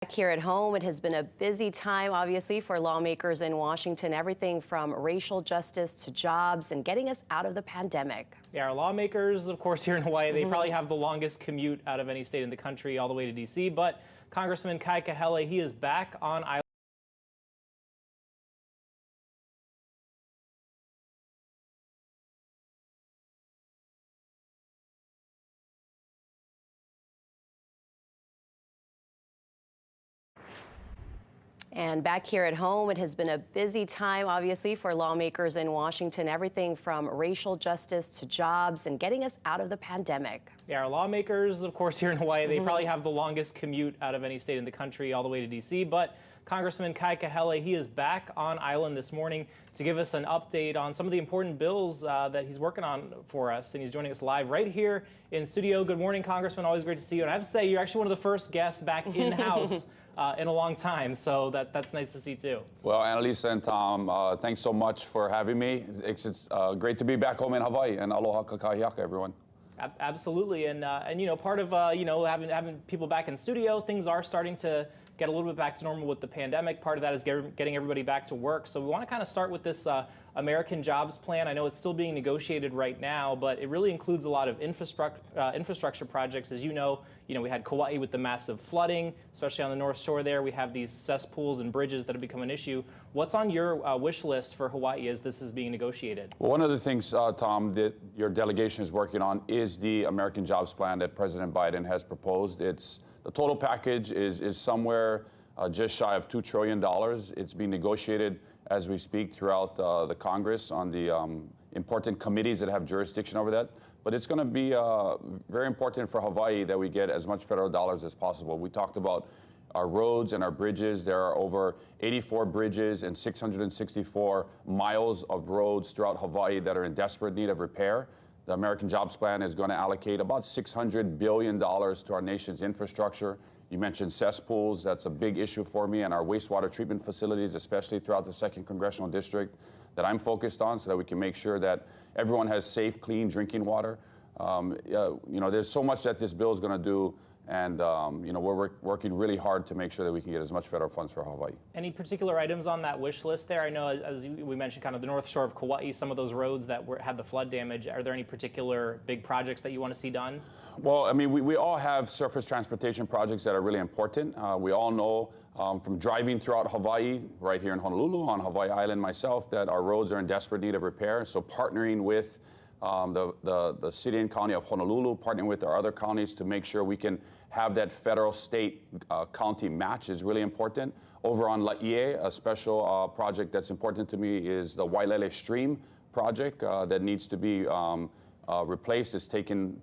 Back here at home, it has been a busy time, obviously, for lawmakers in Washington, everything from racial justice to jobs and getting us out of the pandemic. Yeah, our lawmakers, of course, here in Hawaii, they probably have the longest commute out of any state in the country all the way to D.C., but Congressman Kaialiʻi Kahele, he is back on island. And back here at home, it has been a busy time, obviously, for lawmakers in Washington, everything from racial justice to jobs and getting us out of the pandemic. Yeah, our lawmakers, of course, here in Hawaii, they probably have the longest commute out of any state in the country all the way to D.C., but Congressman Kaialiʻi Kahele, he is back on island this morning to give us an update on some of the important bills that he's working on for us, and he's joining us live right here in studio. Good morning, Congressman. Always great to see you. And I have to say, you're actually one of the first guests back in-house in a long time, so that's nice to see too. Well, Annalisa and Tom, thanks so much for having me. It's great to be back home in Hawaii, and aloha kakahiaka, everyone. Absolutely, and you know, part of having people back in studio, things are starting to get a little bit back to normal with the pandemic. Part of that is getting everybody back to work. So we want to kind of start with this American Jobs Plan. I know it's still being negotiated right now, but it really includes a lot of infrastructure projects. As you know, we had Kauai with the massive flooding, especially on the North Shore there. We have these cesspools and bridges that have become an issue. What's on your wish list for Hawaii as this is being negotiated? Well, one of the things, Tom, that your delegation is working on is the American Jobs Plan that President Biden has proposed. The total package is somewhere just shy of $2 trillion. It's being negotiated as we speak throughout the Congress on the important committees that have jurisdiction over that. But it's going to be very important for Hawaii that we get as much federal dollars as possible. We talked about our roads and our bridges. There are over 84 bridges and 664 miles of roads throughout Hawaii that are in desperate need of repair. The American Jobs Plan is going to allocate about $600 billion to our nation's infrastructure. You mentioned cesspools. That's a big issue for me, and our wastewater treatment facilities, especially throughout the 2nd Congressional District that I'm focused on, so that we can make sure that everyone has safe, clean drinking water. There's so much that this bill is going to do, and we're working really hard to make sure that we can get as much federal funds for Hawaii. Any particular items on that wish list there? I know, as we mentioned, kind of the North Shore of Kauai, some of those roads that had the flood damage. Are there any particular big projects that you want to see done? Well, I mean, we all have surface transportation projects that are really important. We all know from driving throughout Hawaii, right here in Honolulu, on Hawaii Island myself, that our roads are in desperate need of repair. So partnering with the city and county of Honolulu, partnering with our other counties to make sure we can have that federal, state, county match is really important. Over on Laie, a special project that's important to me is the Wailele Stream project that needs to be replaced. It's taken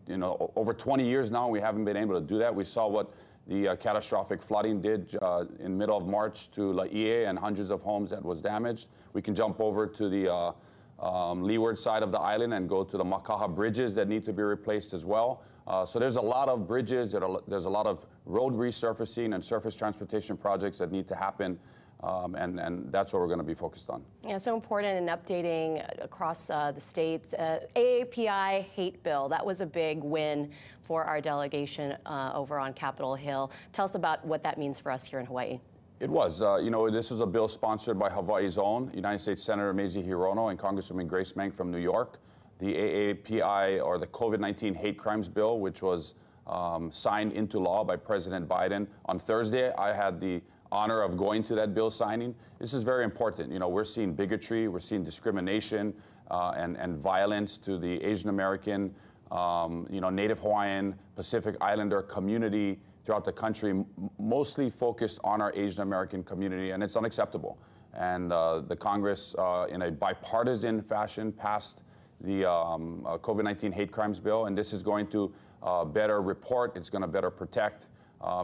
over 20 years now. We haven't been able to do that. We saw what the catastrophic flooding did in middle of March to Laie and hundreds of homes that was damaged. We can jump over to the leeward side of the island and go to the Makaha bridges that need to be replaced as well. So there's a lot of bridges, there's a lot of road resurfacing and surface transportation projects that need to happen, and that's what we're going to be focused on. Yeah, so important in updating across the states. AAPI hate bill, that was a big win for our delegation over on Capitol Hill. Tell us about what that means for us here in Hawaii. It was. This was a bill sponsored by Hawaii's own United States Senator Mazie Hirono and Congresswoman Grace Meng from New York. The AAPI, or the COVID-19 hate crimes bill, which was signed into law by President Biden. On Thursday, I had the honor of going to that bill signing. This is very important. We're seeing bigotry, we're seeing discrimination and violence to the Asian American, Native Hawaiian, Pacific Islander community throughout the country, mostly focused on our Asian American community, and it's unacceptable. And the Congress, in a bipartisan fashion, passed the COVID-19 hate crimes bill, and this is going to better report, it's going to better protect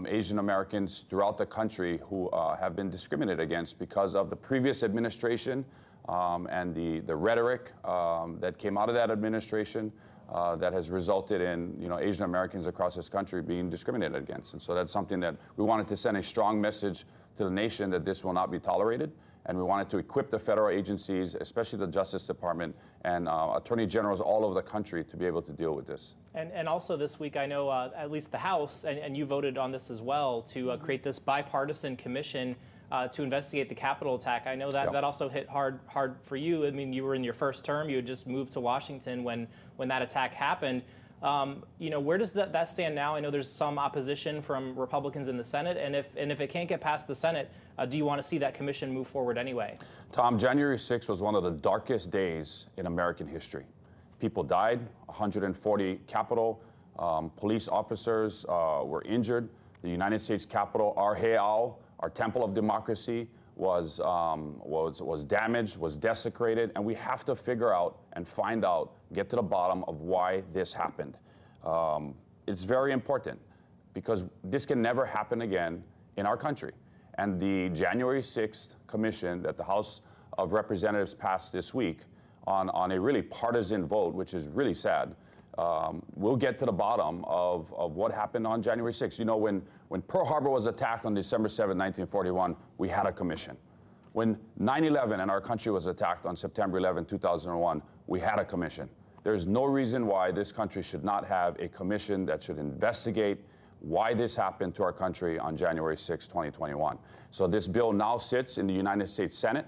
Asian Americans throughout the country who have been discriminated against because of the previous administration and the rhetoric that came out of that administration that has resulted in Asian Americans across this country being discriminated against. And so that's something that we wanted to send a strong message to the nation that this will not be tolerated. and we wanted to equip the federal agencies, especially the Justice Department and attorney generals all over the country to be able to deal with this. And also this week, I know at least the House, and you voted on this as well, to create this bipartisan commission to investigate the Capitol attack. I know that that also hit hard for you. I mean, you were in your first term. You had just moved to Washington when that attack happened. You know, where does that stand now? I know there's some opposition from Republicans in the Senate, and if it can't get past the Senate, do you want to see that commission move forward anyway? Tom, January 6th was one of the darkest days in American history. People died, 140 Capitol police officers were injured. The United States Capitol, our heiau, our temple of democracy, was damaged, was desecrated, and we have to figure out and find out, get to the bottom of why this happened. It's very important because this can never happen again in our country. And the January 6th commission that the House of Representatives passed this week on a really partisan vote, which is really sad, we'll get to the bottom of what happened on January 6th. You know, when Pearl Harbor was attacked on December 7, 1941, we had a commission. When 9/11 and our country was attacked on September 11, 2001, we had a commission. There's no reason why this country should not have a commission that should investigate why this happened to our country on January 6, 2021. So this bill now sits in the United States Senate,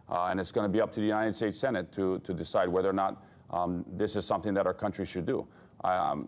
and it's going to be up to the United States Senate to decide whether or not this is something that our country should do.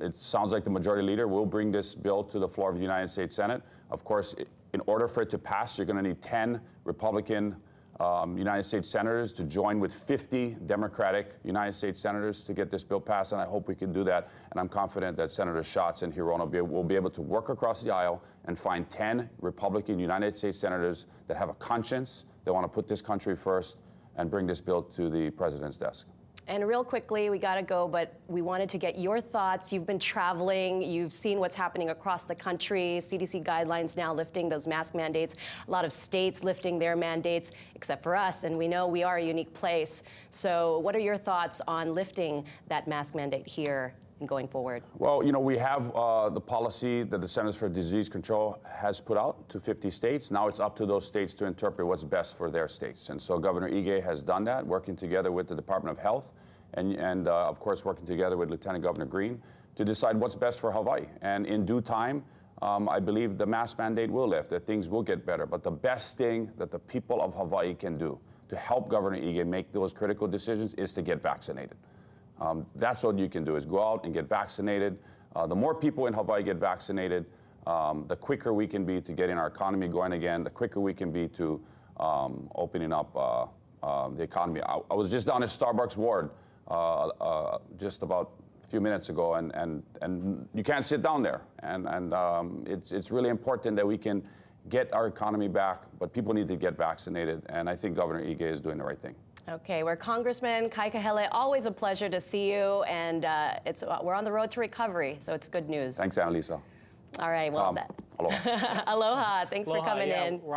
It sounds like the majority leader will bring this bill to the floor of the United States Senate. Of course, in order for it to pass, you're going to need 10 Republican United States senators to join with 50 Democratic United States senators to get this bill passed, and I hope we can do that. And I'm confident that Senator Schatz and Hirono will be able to work across the aisle and find 10 Republican United States senators that have a conscience, that want to put this country first, and bring this bill to the president's desk. And real quickly, we got to go, but we wanted to get your thoughts. You've been traveling. You've seen what's happening across the country. CDC guidelines now lifting those mask mandates. A lot of states lifting their mandates, except for us. And we know we are a unique place. So what are your thoughts on lifting that mask mandate here and going forward? Well, you know, we have the policy that the Centers for Disease Control has put out to 50 states. Now it's up to those states to interpret what's best for their states. And so Governor Ige has done that, working together with the Department of Health and of course, working together with Lieutenant Governor Green to decide what's best for Hawaii. And in due time, I believe the mask mandate will lift, that things will get better. But the best thing that the people of Hawaii can do to help Governor Ige make those critical decisions is to get vaccinated. That's what you can do, is go out and get vaccinated. The more people in Hawaii get vaccinated, the quicker we can be to getting our economy going again, the quicker we can be to opening up the economy. I was just down at Starbucks Ward just about a few minutes ago, and you can't sit down there. And it's really important that we can get our economy back, but people need to get vaccinated, and I think Governor Ige is doing the right thing. Okay, we're Congressman Kaialiʻi Kahele. Always a pleasure to see you, and we're on the road to recovery, so it's good news. Thanks, Annalisa. All right, well, Aloha. Aloha. Thanks Aloha, for coming yeah. in.